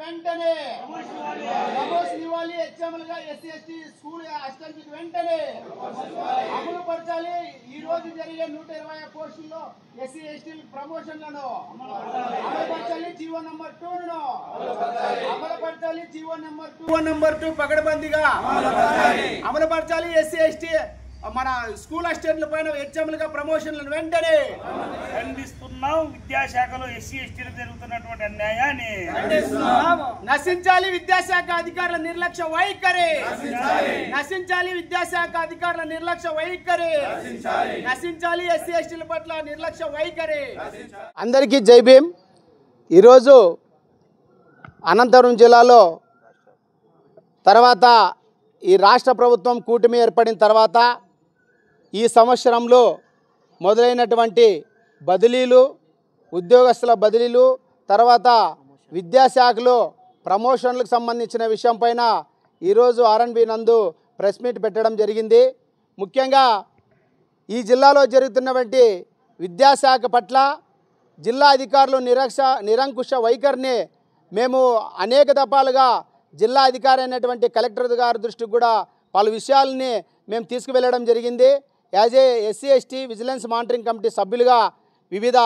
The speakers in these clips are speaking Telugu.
వెంటనే ప్రమోషన్ ఇవ్వాలి. హెచ్ఎంలుగా ఎస్సీ ఎస్టీ స్కూల్ అసిస్టెంట్లకు వెంటనే అమలు పరచాలి. ఈ రోజు జరిగే 120 పోస్టుల్లో ఎస్సీ ఎస్టీ ప్రమోషన్లను అమలుపరచాలి. జీవో నంబర్ 2 అమలుపరచాలి. జీవో నంబర్ 2 పకడ్బందీగా అమలుపరచాలి. ఎస్సీ ఎస్టీ మన స్కూల్ అసిస్టెంట్ల పైన హెచ్ఎంలుగా ప్రమోషన్లను వెంటనే ఖండిస్తున్నాం. విద్యాశాఖలో ఎస్సీ ఎస్టీలకు జరుగుతున్నటువంటి అన్యాయాన్ని నశించాలి. విద్యాశాఖ అధికారుల నిర్లక్ష్య వైఖరి నశించాలి. విద్యాశాఖ అధికారుల నిర్లక్ష్య వైఖరి నశించాలి. ఎస్సీ ఎస్టీల పట్ల నిర్లక్ష్య వైఖరి. అందరికీ జై భీమ్. ఈరోజు అనంతపురం జిల్లాలో తర్వాత ఈ రాష్ట్ర ప్రభుత్వం కూటమి ఏర్పడిన తర్వాత ఈ సంవత్సరంలో మొదలైనటువంటి బదిలీలు, ఉద్యోగస్తుల బదిలీలు, తర్వాత విద్యాశాఖలో ప్రమోషన్లకు సంబంధించిన విషయం పైన ఈరోజు ఆర్ఎన్బి నందు ప్రెస్ మీట్ పెట్టడం జరిగింది. ముఖ్యంగా ఈ జిల్లాలో జరుగుతున్నటువంటి విద్యాశాఖ పట్ల జిల్లా అధికారులు నిరంకుశ వైఖరిని మేము అనేక దఫాలుగా జిల్లా అధికారి అయినటువంటి కలెక్టర్ గారి దృష్టికి కూడా పలు విషయాలని మేము తీసుకువెళ్ళడం జరిగింది. As a SC ST vigilance monitoring committee సభ్యులుగా వివిధ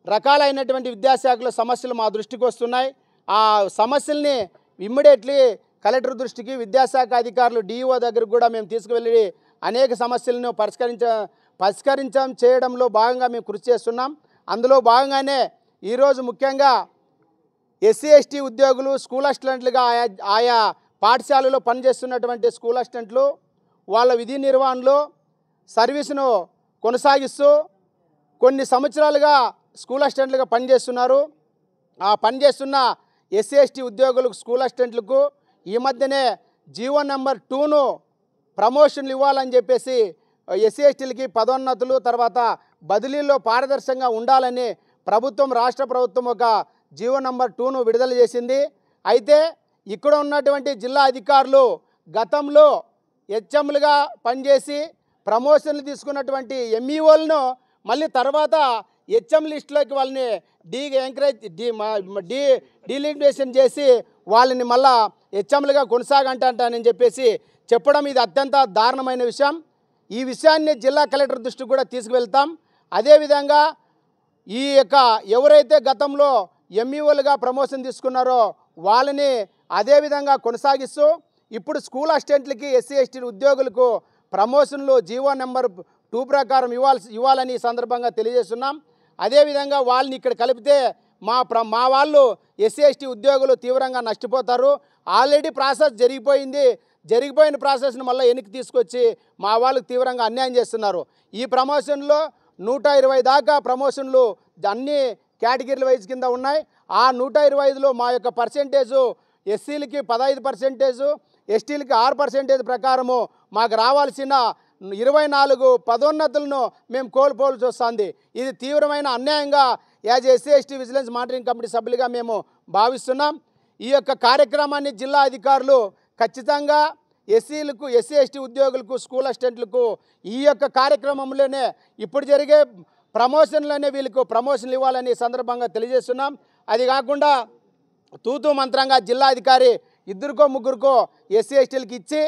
రకాలైనటువంటి విద్యాశాఖలో సమస్యలు మా దృష్టికి వస్తున్నాయి. ఆ సమస్యల్ని ఇమ్మీడియట్లీ కలెక్టర్ దృష్టికి, విద్యాశాఖ అధికారులు డిఈఓ దగ్గరకు కూడా మేము తీసుకువెళ్ళి అనేక సమస్యలను పరిష్కరించడం చేయడంలో భాగంగా మేము కృషి చేస్తున్నాం. అందులో భాగంగానే ఈరోజు ముఖ్యంగా ఎస్సీ ఎస్టీ ఉద్యోగులు స్కూల్ అసిస్టెంట్లుగా ఆయా పాఠశాలలో పనిచేస్తున్నటువంటి స్కూల్ అసిస్టెంట్లు వాళ్ళ విధి నిర్వహణలో సర్వీసును కొనసాగిస్తూ కొన్ని సంవత్సరాలుగా స్కూల్ అసిస్టెంట్లుగా పనిచేస్తున్నారు. ఆ పనిచేస్తున్న ఎస్సీ ఎస్టీ ఉద్యోగులకు, స్కూల్ అసిస్టెంట్లకు ఈ మధ్యనే జీవో నంబర్ 2 ప్రమోషన్లు ఇవ్వాలని చెప్పేసి ఎస్సీ ఎస్టీలకి పదోన్నతులు, తర్వాత బదిలీల్లో పారదర్శకంగా ఉండాలని ప్రభుత్వం, రాష్ట్ర ప్రభుత్వం ఒక జీవో నంబర్ 2 విడుదల చేసింది. అయితే ఇక్కడ ఉన్నటువంటి జిల్లా అధికారులు గతంలో హెచ్ఎంలుగా పనిచేసి ప్రమోషన్లు తీసుకున్నటువంటి ఎంఈఓలను మళ్ళీ తర్వాత హెచ్ఎం లిస్టులోకి వాళ్ళని డీలిమిటేషన్ చేసి వాళ్ళని మళ్ళా హెచ్ఎంలుగా కొనసాగంటానని చెప్పేసి చెప్పడం ఇది అత్యంత దారుణమైన విషయం. ఈ విషయాన్ని జిల్లా కలెక్టర్ దృష్టికి కూడా తీసుకువెళ్తాం. అదేవిధంగా ఈ యొక్క ఎవరైతే గతంలో ఎంఈఓలుగా ప్రమోషన్ తీసుకున్నారో వాళ్ళని అదేవిధంగా కొనసాగిస్తూ ఇప్పుడు స్కూల్ అసిస్టెంట్లకి, ఎస్సీ ఎస్టీ ఉద్యోగులకు ప్రమోషన్లు జీవో నెంబర్ 2 ప్రకారం ఇవ్వాలని ఈ సందర్భంగా తెలియజేస్తున్నాం. అదేవిధంగా వాళ్ళని ఇక్కడ కలిపితే మా వాళ్ళు ఎస్సీ ఎస్టీ ఉద్యోగులు తీవ్రంగా నష్టపోతారు. ఆల్రెడీ ప్రాసెస్ జరిగిపోయిన ప్రాసెస్ను మళ్ళీ వెనక్కి తీసుకొచ్చి మా వాళ్ళకు తీవ్రంగా అన్యాయం చేస్తున్నారు. ఈ ప్రమోషన్లో 120 దాకా ప్రమోషన్లు అన్ని కేటగిరీల వైజ్ కింద ఉన్నాయి. ఆ 125లో మా యొక్క పర్సెంటేజు ఎస్సీలకి 15%, ఎస్టీలకి 6% ప్రకారము మాకు రావాల్సిన 24 పదోన్నతులను మేము కోల్పోవాల్సి వస్తుంది. ఇది తీవ్రమైన అన్యాయంగా as SC ST vigilance monitoring committee సభ్యులుగా మేము భావిస్తున్నాం. ఈ యొక్క కార్యక్రమాన్ని జిల్లా అధికారులు ఖచ్చితంగా ఎస్సీ ఎస్టీ ఉద్యోగులకు, స్కూల్ అసిస్టెంట్లకు ఈ యొక్క కార్యక్రమంలోనే ఇప్పుడు జరిగే ప్రమోషన్లోనే వీళ్ళకు ప్రమోషన్లు ఇవ్వాలని సందర్భంగా తెలియజేస్తున్నాం. అది కాకుండా తూతూ మంత్రంగా జిల్లా అధికారి 2-3 ఎస్సీ ఎస్టీలకి ఇచ్చి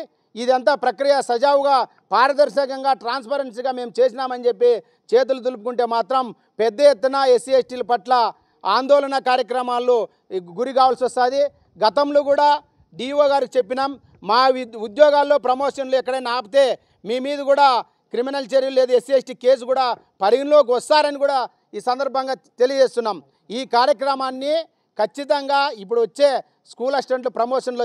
ఇదంతా ప్రక్రియ సజావుగా, పారదర్శకంగా, ట్రాన్స్పరెన్సీగా మేము చేసినామని చెప్పి చేతులు దులుపుకుంటే మాత్రం పెద్ద ఎత్తున ఎస్సీ ఎస్టీల పట్ల ఆందోళన కార్యక్రమాలు గురి కావాల్సి వస్తుంది. గతంలో కూడా డిఓ గారికి చెప్పినాం, మా ఉద్యోగాల్లో ప్రమోషన్లు ఎక్కడైనా ఆపితే మీ మీద కూడా క్రిమినల్ చర్యలు లేదు, ఎస్సీ ఎస్టీ కేసు కూడా పరిగణలోకి వస్తారని కూడా ఈ సందర్భంగా తెలియజేస్తున్నాం. ఈ కార్యక్రమాన్ని ఖచ్చితంగా ఇప్పుడు వచ్చే స్కూల్ అసిస్టెంట్ల ప్రమోషన్లో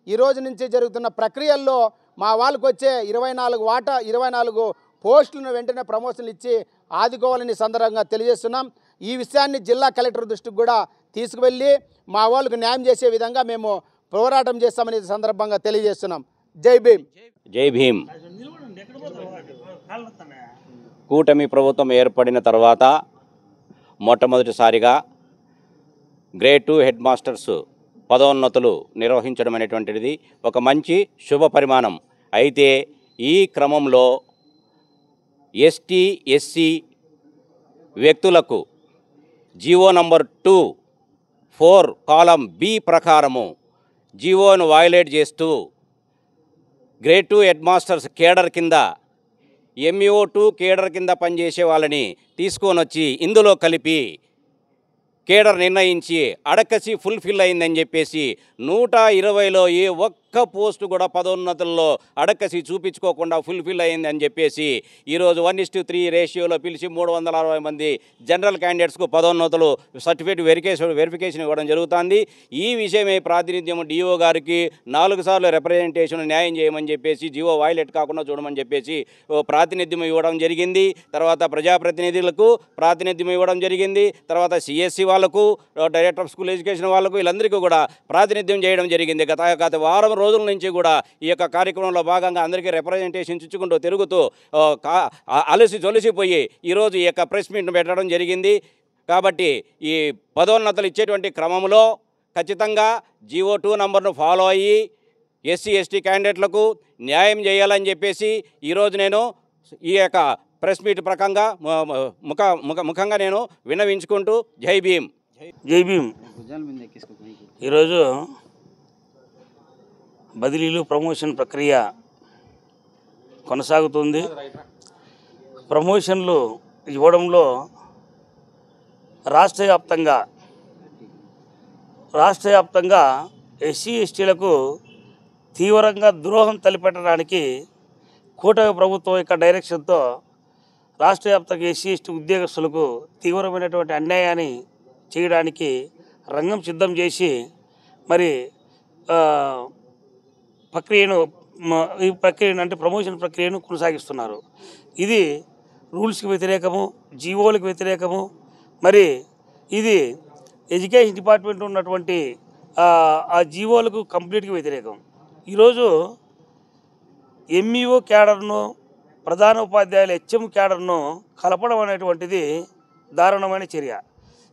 ఈ రోజు నుంచి జరుగుతున్న ప్రక్రియల్లో మా వాళ్ళకు వచ్చే 24 పోస్టులను వెంటనే ప్రమోషన్లు ఇచ్చి ఆదుకోవాలని సందర్భంగా తెలియజేస్తున్నాం. ఈ విషయాన్ని జిల్లా కలెక్టర్ దృష్టికి కూడా తీసుకువెళ్ళి మా వాళ్ళకు న్యాయం చేసే విధంగా మేము పోరాటం చేస్తామని సందర్భంగా తెలియజేస్తున్నాం. జై భీమ్. జై భీమ్. కూటమి ప్రభుత్వం ఏర్పడిన తర్వాత మొట్టమొదటిసారిగా గ్రేడ్ 2 హెడ్ మాస్టర్స్ పదోన్నతులు నిర్వహించడం అనేటువంటిది ఒక మంచి శుభ పరిమాణం. అయితే ఈ క్రమంలో ఎస్టీ ఎస్సీ వ్యక్తులకు జీవో నంబర్ 2 4 కాలం బి ప్రకారము జీవోను వయలేట్ చేస్తూ గ్రేడ్ 2 హెడ్ మాస్టర్స్ కేడర్ కింద MUO2 కేడర్ కింద పనిచేసే వాళ్ళని తీసుకొని వచ్చి ఇందులో కలిపి కేడర్ నిర్ణయించి అడకసి ఫుల్ఫిల్ అయిందని చెప్పేసి 120లో ఏ ఒక్క పోస్టు కూడా పదోన్నతుల్లో అడకసి చూపించుకోకుండా ఫుల్ఫిల్ అయిందని చెప్పేసి ఈరోజు 1:3 రేషియోలో పిలిచి 360 మంది జనరల్ క్యాండిడేట్స్కు పదోన్నతులు సర్టిఫికేట్ వెరిఫికేషన్ ఇవ్వడం జరుగుతుంది. ఈ విషయమే ప్రాతినిధ్యం డిఓ గారికి 4 సార్లు రిప్రజెంటేషన్ న్యాయం చేయమని చెప్పేసి జీవో వైలేట్ కాకుండా చూడమని చెప్పేసి ప్రాతినిధ్యం ఇవ్వడం జరిగింది. తర్వాత ప్రజాప్రతినిధులకు ప్రాతినిధ్యం ఇవ్వడం జరిగింది. తర్వాత CSC వాళ్ళకు, డైరెక్టర్ ఆఫ్ స్కూల్ ఎడ్యుకేషన్ వాళ్ళకు, వీళ్ళందరికీ కూడా ప్రాతినిధ్యం చేయడం జరిగింది. గత వారం రోజుల నుంచి కూడా ఈ యొక్క కార్యక్రమంలో భాగంగా అందరికీ రిప్రజెంటేషన్ ఇచ్చుకుంటూ తిరుగుతూ అలసిపోయి ఈరోజు ఈ యొక్క ప్రెస్ మీట్ను పెట్టడం జరిగింది. కాబట్టి ఈ పదోన్నతులు ఇచ్చేటువంటి క్రమంలో ఖచ్చితంగా GO2 నంబర్ను ఫాలో అయ్యి SC/ST క్యాండిడేట్లకు న్యాయం చేయాలని చెప్పేసి ఈరోజు నేను ఈ యొక్క ప్రెస్ మీట్ ప్రకంగా ముఖంగా నేను విన్నవించుకుంటూ జై భీమ్. ఈరోజు బదిలీలు ప్రమోషన్ ప్రక్రియ కొనసాగుతుంది. ప్రమోషన్లు ఇవ్వడంలో రాష్ట్ర వ్యాప్తంగా SC/STలకు తీవ్రంగా ద్రోహం తలపెట్టడానికి కూటమి ప్రభుత్వం యొక్క డైరెక్షన్తో రాష్ట్ర వ్యాప్తంగా SC/ST ఉద్యోగస్తులకు తీవ్రమైనటువంటి అన్యాయాన్ని చేయడానికి రంగం సిద్ధం చేసి మరి ఈ ప్రక్రియను అంటే ప్రమోషన్ ప్రక్రియను కొనసాగిస్తున్నారు. ఇది రూల్స్కి వ్యతిరేకము, జీవోలకు వ్యతిరేకము. మరి ఇది ఎడ్యుకేషన్ డిపార్ట్మెంట్ ఉన్నటువంటి ఆ జీవోలకు కంప్లీట్గా వ్యతిరేకం. ఈరోజు MUO క్యాడర్ను, ప్రధాన ఉపాధ్యాయుల HM క్యాడర్ను కలపడం అనేటువంటిది దారుణమైన చర్య.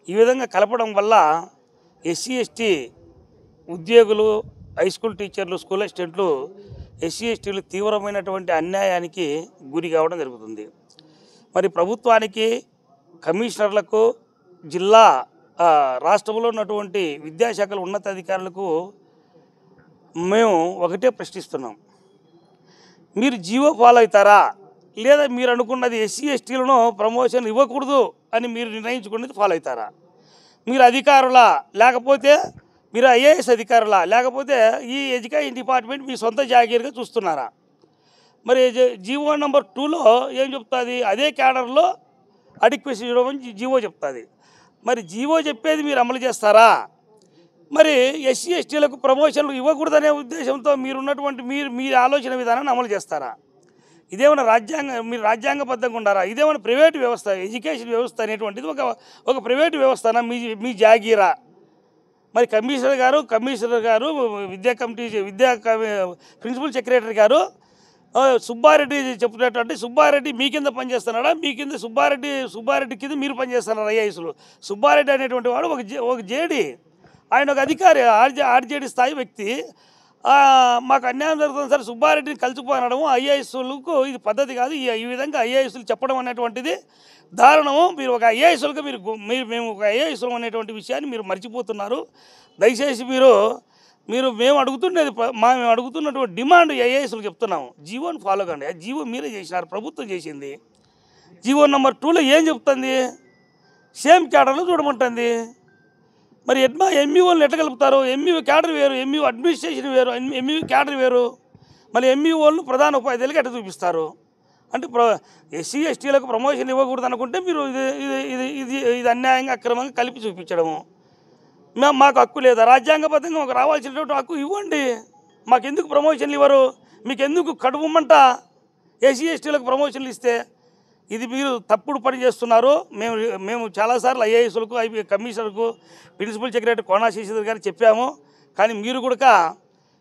ఈ విధంగా కలపడం వల్ల SC/ST ఉద్యోగులు, హై స్కూల్ టీచర్లు, స్కూల్ అసిస్టెంట్లు, SC/STలు తీవ్రమైనటువంటి అన్యాయానికి గురి కావడం జరుగుతుంది. మరి ప్రభుత్వానికి, కమిషనర్లకు, జిల్లా రాష్ట్రంలో ఉన్నటువంటి విద్యాశాఖల ఉన్నతాధికారులకు మేము ఒకటే ప్రశ్నిస్తున్నాం. మీరు జీవో ఫాలో అవుతారా, లేదా మీరు అనుకున్నది SC/STలను ప్రమోషన్ ఇవ్వకూడదు అని మీరు నిర్ణయించుకున్నది ఫాలో అవుతారా? మీరు అధికారులా, లేకపోతే మీరు IAS అధికారులా, లేకపోతే ఈ ఎడ్యుకేషన్ డిపార్ట్మెంట్ మీ సొంత జాగీరుగా చూస్తున్నారా? మరి జీవో నెంబర్ 2లో ఏం చెప్తుంది? అదే క్యాడర్లో అడిక్వెసీ ఇవ్వమని జీవో చెప్తుంది. మరి జీవో చెప్పేది మీరు అమలు చేస్తారా? మరి SC/STలకు ప్రమోషన్లు ఇవ్వకూడదనే ఉద్దేశంతో మీ ఆలోచన విధానాన్ని అమలు చేస్తారా? ఇదేమైనా మీరు రాజ్యాంగబద్ధంగా ఉండారా? ఇదేమైనా ప్రైవేటు వ్యవస్థ? ఎడ్యుకేషన్ వ్యవస్థ అనేటువంటిది ఒక ప్రైవేటు వ్యవస్థనా, మీ జాగీరా? మరి కమిషనర్ గారు ప్రిన్సిపల్ సెక్రటరీ గారు సుబ్బారెడ్డి చెప్తున్నట్టు, అంటే సుబ్బారెడ్డి మీ కింద పనిచేస్తున్నాడా? మీ కింద సుబ్బారెడ్డి కింద మీరు పనిచేస్తున్నారు IASలు. సుబ్బారెడ్డి అనేటువంటి వాడు ఒక జేడి, ఆయన ఒక అధికారి, RJD స్థాయి వ్యక్తి. మాకు అన్యాయం జరుగుతుంది సార్, సుబ్బారెడ్డిని కలిసిపోనడం IASలకు ఇది పద్ధతి కాదు. ఈ విధంగా IASలు చెప్పడం అనేటువంటిది దారుణము. మీరు ఒక IASలుగా మేము ఒక IASలు అనేటువంటి విషయాన్ని మీరు మర్చిపోతున్నారు. దయచేసి మేము అడుగుతున్నటువంటి డిమాండ్ IASలు చెప్తున్నాము, జీవోని ఫాలో కండి. ఆ జీవో మీరే చేసినారు, ప్రభుత్వం చేసింది. జీవో నెంబర్ 2లో ఏం చెప్తుంది? సేమ్ క్యాడర్లో చూడమంటుంది. మరి MUOలను ఎట్లా కలుపుతారు? MUO క్యాడర్ వేరు, MUO అడ్మినిస్ట్రేషన్ వేరు, MUO క్యాడర్ వేరు. మళ్ళీ MUOలను ప్రధాన ఉపాధ్యాయులకు ఎట్లా చూపిస్తారు? అంటే SC/STలకు ప్రమోషన్ ఇవ్వకూడదు అనుకుంటే మీరు ఇది అన్యాయంగా, అక్రమంగా కలిపి చూపించడము. మాకు హక్కు లేదా? రాజ్యాంగబద్ధంగా మాకు రావాల్సినటువంటి హక్కు ఇవ్వండి. మాకెందుకు ప్రమోషన్లు ఇవ్వరు? మీకు ఎందుకు కడుపుమంట SC/STలకు ప్రమోషన్లు ఇస్తే? ఇది మీరు తప్పుడు పని చేస్తున్నారు. మేము చాలాసార్లు IASలకు, కమిషనర్కు, ప్రిన్సిపల్ సెక్రటరీ కోనా శశిధర్ గారు చెప్పాము. కానీ మీరు కూడా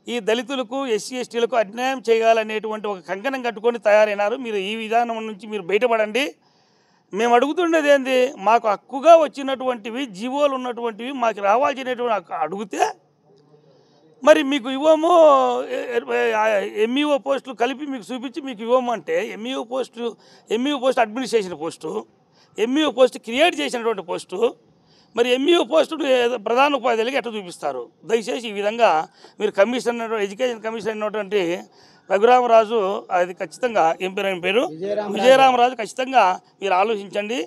ఈ దళితులకు, SC/STలకు అన్యాయం చేయాలనేటువంటి ఒక కంకణం కట్టుకొని తయారైనారు. మీరు ఈ విధానం నుంచి మీరు బయటపడండి. మేము అడుగుతుండేది ఏంది? మాకు హక్కుగా వచ్చినటువంటివి, జీవోలు ఉన్నటువంటివి మాకు రావాల్సినటువంటి అడిగితే మరి మీకు ఇవ్వము. MUO పోస్టులు కలిపి మీకు చూపించి మీకు ఇవ్వము అంటే MUO post administration post, MUO post create చేసినటువంటి పోస్టు, మరి ఎంఈఓ పోస్టును ప్రధాన ఉపాధ్యాయులకి ఎట్లా చూపిస్తారు? దయచేసి ఈ విధంగా మీరు కమిషనర్ ఎడ్యుకేషన్ కమిషనర్ అయినటువంటి రఘురామరాజు, అది ఖచ్చితంగా ఏం పేరు విజయరామరాజు, ఖచ్చితంగా మీరు ఆలోచించండి.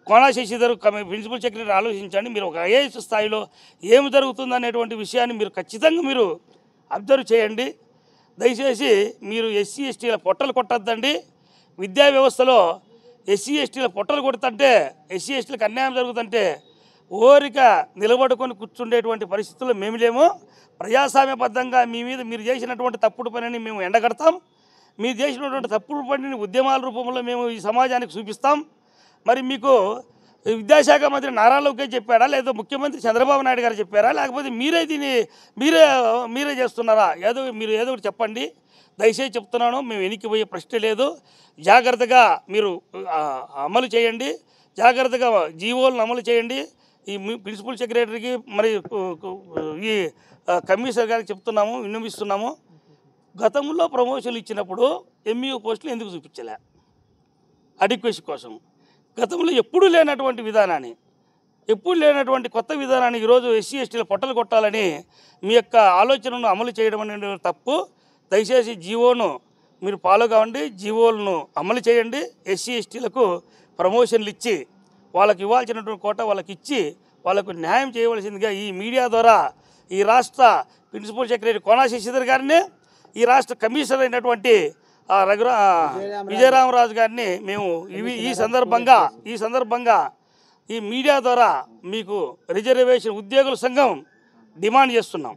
కోనా శశిధర్ ప్రిన్సిపల్ సెక్రటరీ ఆలోచించండి. మీరు ఒక ఐఏఎస్ స్థాయిలో ఏమి జరుగుతుంది అనేటువంటి విషయాన్ని మీరు ఖచ్చితంగా మీరు అబ్జర్వ్ చేయండి. దయచేసి మీరు ఎస్సీ ఎస్టీల పొట్టలు కొట్టద్దండి. విద్యా వ్యవస్థలో ఎస్సీ ఎస్టీల పొట్టలు కొడుతుంటే, ఎస్సీ ఎస్టీలకు అన్యాయం జరుగుతుంటే ఓరిక నిలబడుకొని కూర్చుండేటువంటి పరిస్థితుల్లో మేము లేము. ప్రజాస్వామ్యబద్ధంగా మీ మీద మీరు చేసినటువంటి తప్పుడు పనిని మేము ఎండగడతాం. మీరు చేసినటువంటి తప్పుడు పనిని ఉద్యమాల రూపంలో మేము ఈ సమాజానికి చూపిస్తాం. మరి మీకు విద్యాశాఖ మంత్రి నారా లోకేష్ చెప్పాడా, లేదా ముఖ్యమంత్రి చంద్రబాబు నాయుడు గారు చెప్పారా, లేకపోతే మీరే దీన్ని మీరే చేస్తున్నారా? మీరు ఏదో ఒకటి చెప్పండి. దయచేసి చెప్తున్నాను, మేము వెనక్కిపోయే ప్రశ్న లేదు. జాగ్రత్తగా మీరు అమలు చేయండి, జాగ్రత్తగా జీవోలను అమలు చేయండి. ఈ ప్రిన్సిపల్ సెక్రటరీకి మరి ఈ కమిషనర్ గారికి చెప్తున్నాము, విన్నవిస్తున్నాము. గతంలో ప్రమోషన్లు ఇచ్చినప్పుడు ఎంఈఓ పోస్టులు ఎందుకు చూపించలే? అడిక్వేషన్ కోసం గతంలో ఎప్పుడూ లేనటువంటి విధానాన్ని, ఎప్పుడు లేనటువంటి కొత్త విధానాన్ని ఈరోజు ఎస్సీ ఎస్టీల పొట్టలు కొట్టాలని మీ యొక్క ఆలోచనను అమలు చేయడం అనేది తప్పు. దయచేసి జీవోను మీరు ఫాలో కావండి, జీవోలను అమలు చేయండి. ఎస్సీ ఎస్టీలకు ప్రమోషన్లు ఇచ్చి వాళ్ళకి ఇవ్వాల్సినటువంటి కోట వాళ్ళకి ఇచ్చి వాళ్ళకు న్యాయం చేయవలసిందిగా ఈ మీడియా ద్వారా ఈ రాష్ట్ర ప్రిన్సిపల్ సెక్రటరీ కోనా శశిధర్ గారిని, ఈ రాష్ట్ర కమిషనర్ అయినటువంటి విజయరామరాజు గారిని మేము ఈ సందర్భంగా ఈ మీడియా ద్వారా మీకు రిజర్వేషన్ ఉద్యోగుల సంఘం డిమాండ్ చేస్తున్నాం.